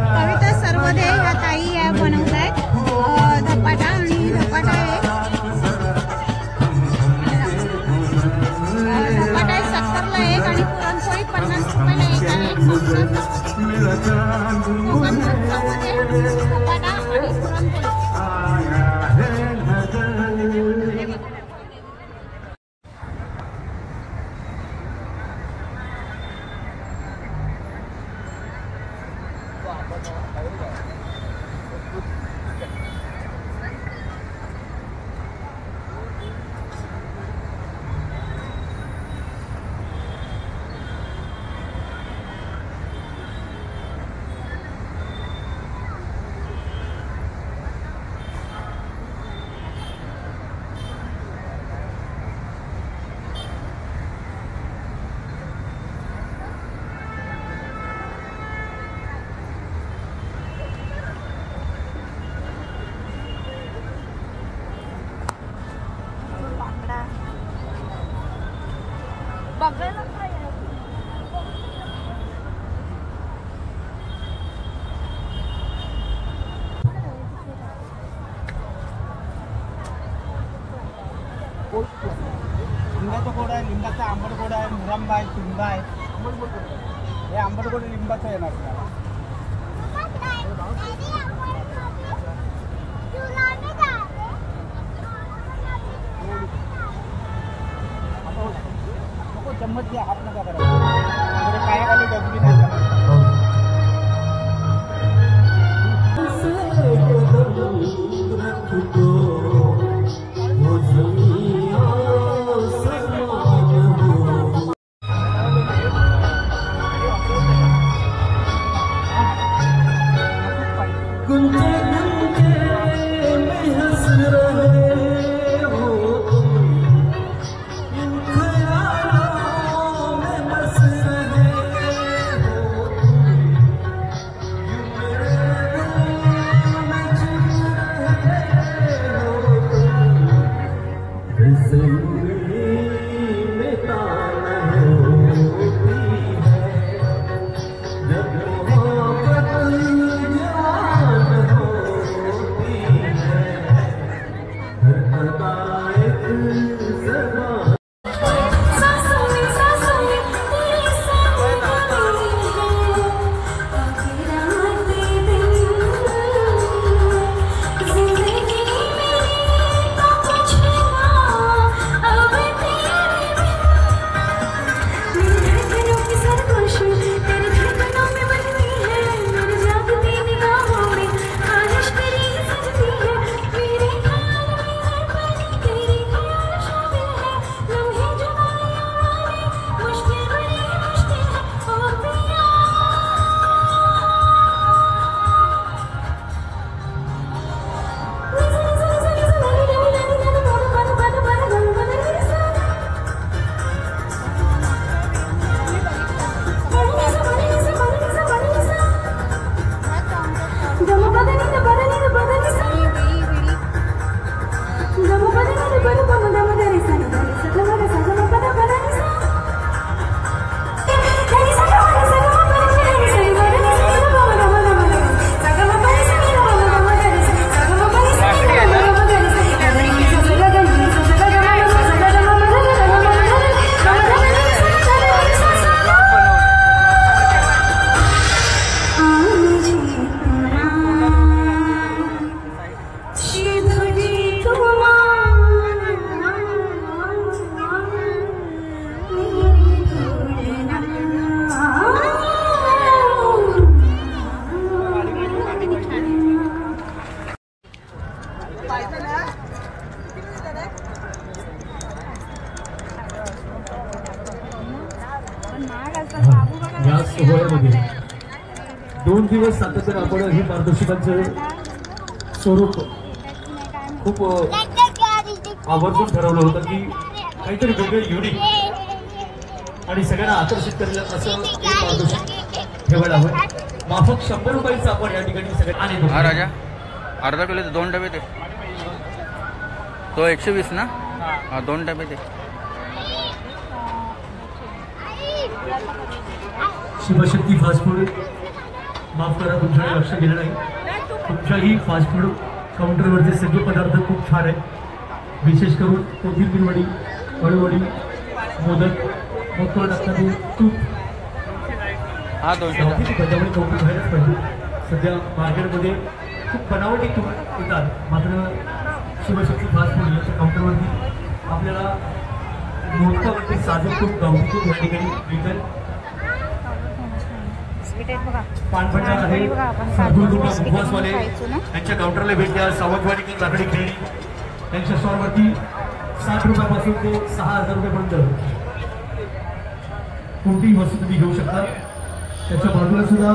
कविता सर्वदे ह्या ताई या बनवतायत धपाटा आणि धपाटा आहे 70ला एक आणि पुरणपोळी 50 रुपयाला एक आहे. धपाटा आणि पुरणपोळी बघायला काय आहे लिंबाचा गोड आहे, लिंबाचा आंबट गोड आहे, मुरंबा आहे, तुंबा आहे. हे आंबट गोड लिंबाचं येणार चम्मच घ्या, हात नका करा. पायाखाली डबली नाही या सोहळ्यामध्ये 2 दिवस सातत्याने आपण ही पारदर्शकांचं स्वरूप खूप आवर्जून ठरवलं होतं की काहीतरी वेगळं युनिक आणि सगळ्यांना आकर्षित करेल असं पारदर्शक ठेवायला हवं. माफक 100 रुपयाचं आपण या ठिकाणी सगळ्या आणि राजा अर्धा किलो 2 डबे ते तो 120 ना. हा 2 डबे दे. शिवशक्ती फास्ट फूड, माफ करा तुमच्याकडे लक्ष गेलं नाही. तुमच्याही फास्ट फूड काउंटरवरचे सगळे पदार्थ खूप छान आहेत. विशेष करून कोथिंबीर वडी, अळूवडी, मोदक, मोठं टाकणारे तूप. हा 200 ला. त्याच्यामुळे कौतुक व्हायलाच पाहिजे. सध्या मार्केटमध्ये खूप बनावटी तूप येतात, मात्र शिवशक्ती फास्ट फूड याच्या काउंटरवरती आपल्याला मोदकावरती साधं तूप, गावठी तूप या ठिकाणी मिळतं. पानपट्टा आहे, उपवासवाले यांच्या काउंटरला भेट द्या. सावंतवाडीकर लाकडी खेळणी यांच्या स्टॉलवरती 60 रुपयापासून ते 6000 रुपयापर्यंत कोणतीही वस्तू तुम्ही घेऊ शकता. त्याच्या बाजूला सुद्धा